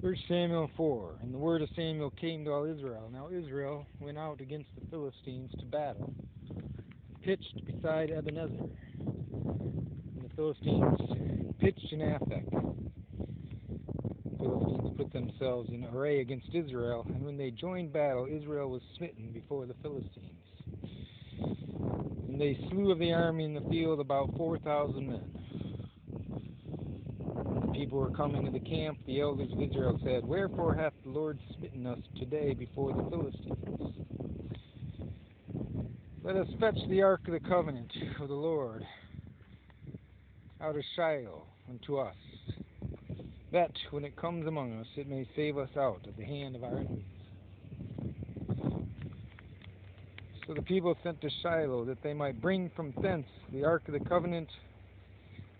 First Samuel 4. And the word of Samuel came to all Israel. Now Israel went out against the Philistines to battle, pitched beside Ebenezer. And the Philistines pitched in Aphek. The Philistines put themselves in array against Israel, and when they joined battle, Israel was smitten before the Philistines. And they slew of the army in the field about 4,000 men. People were coming to the camp. The elders of Israel said, Wherefore hath the Lord smitten us today before the Philistines? Let us fetch the ark of the covenant of the Lord out of Shiloh unto us, that when it comes among us, it may save us out of the hand of our enemies. So the people sent to Shiloh, that they might bring from thence the ark of the covenant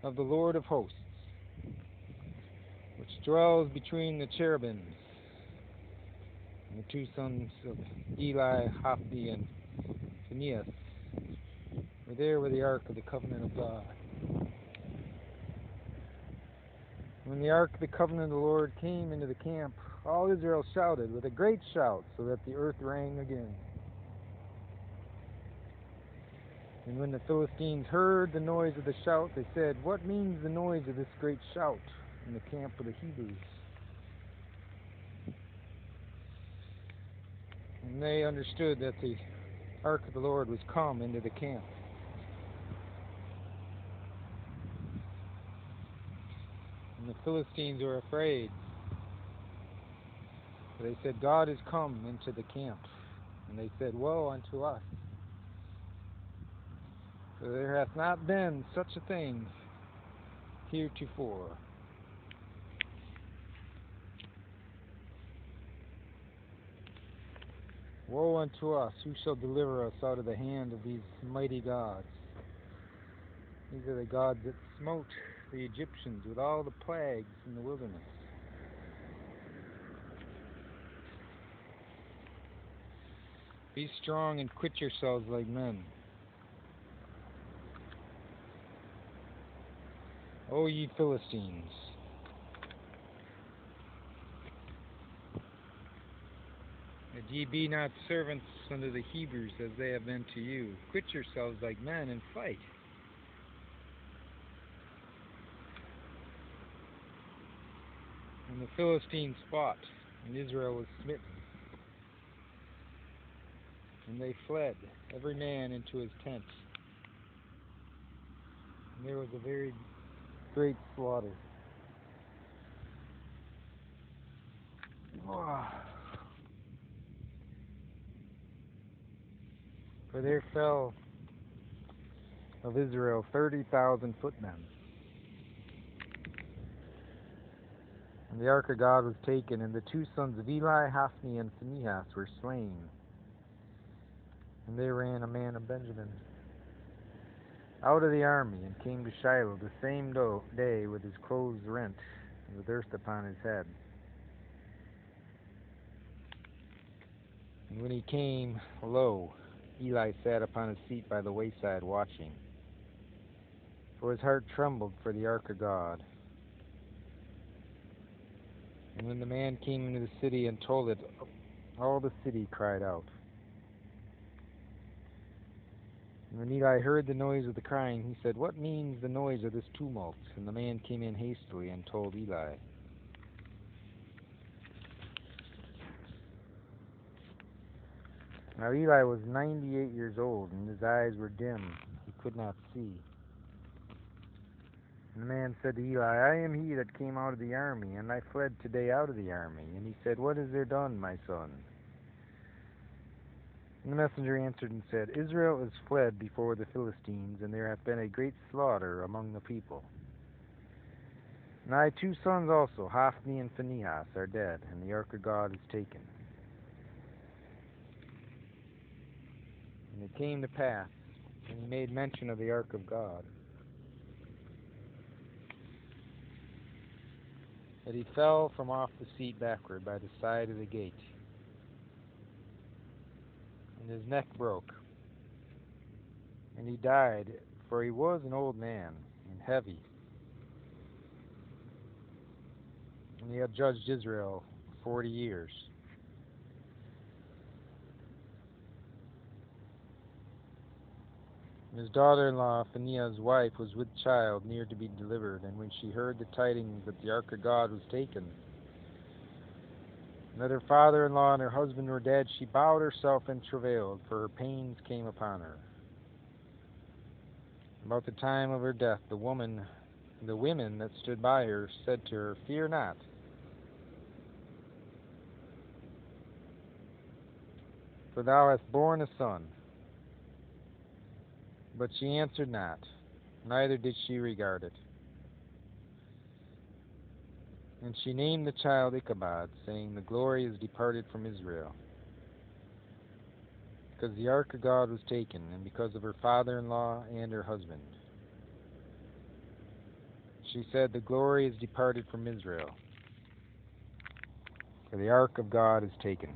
of the Lord of hosts, which dwells between the cherubims. And the two sons of Eli, Hophni and Phinehas, were there with the ark of the covenant of God. When the ark of the covenant of the Lord came into the camp, all Israel shouted with a great shout, so that the earth rang again. And when the Philistines heard the noise of the shout, they said, What means the noise of this great shout in the camp of the Hebrews? And they understood that the ark of the Lord was come into the camp. And the Philistines were afraid. For they said, God is come into the camp. And they said, Woe unto us! For there hath not been such a thing heretofore. Woe unto us! Who shall deliver us out of the hand of these mighty gods? These are the gods that smote the Egyptians with all the plagues in the wilderness. Be strong and quit yourselves like men. O ye Philistines, that ye be not servants unto the Hebrews as they have been to you. Quit yourselves like men and fight. And the Philistines fought, and Israel was smitten. And they fled, every man into his tent. And there was a very great slaughter. For there fell of Israel 30,000 footmen. And the ark of God was taken, and the two sons of Eli, Hophni and Phinehas, were slain. And they ran a man of Benjamin out of the army, and came to Shiloh the same day with his clothes rent, and with earth upon his head. And when he came, lo, Eli sat upon his seat by the wayside watching. For his heart trembled for the ark of God. And when the man came into the city and told it, all the city cried out. And when Eli heard the noise of the crying, he said, What means the noise of this tumult? And the man came in hastily and told Eli. Now Eli was 98 years old, and his eyes were dim. He could not see. And the man said to Eli, I am he that came out of the army, and I fled today out of the army. And he said, What is there done, my son? And the messenger answered and said, Israel is fled before the Philistines, and there hath been a great slaughter among the people. And thy two sons also, Hophni and Phinehas, are dead, and the ark of God is taken. And it came to pass, and he made mention of the ark of God, that he fell from off the seat backward by the side of the gate, and his neck broke. And he died, for he was an old man, and heavy. and he had judged Israel 40 years. And his daughter-in-law, Phinehas' wife, was with child, near to be delivered, and when she heard the tidings that the ark of God was taken, and that her father-in-law and her husband were dead, she bowed herself and travailed, for her pains came upon her. About the time of her death, the women that stood by her said to her, Fear not, for thou hast borne a son. But she answered not, neither did she regard it. And she named the child Ichabod, saying, The glory is departed from Israel, because the ark of God was taken, and because of her father-in-law and her husband. She said, The glory is departed from Israel, for the ark of God is taken.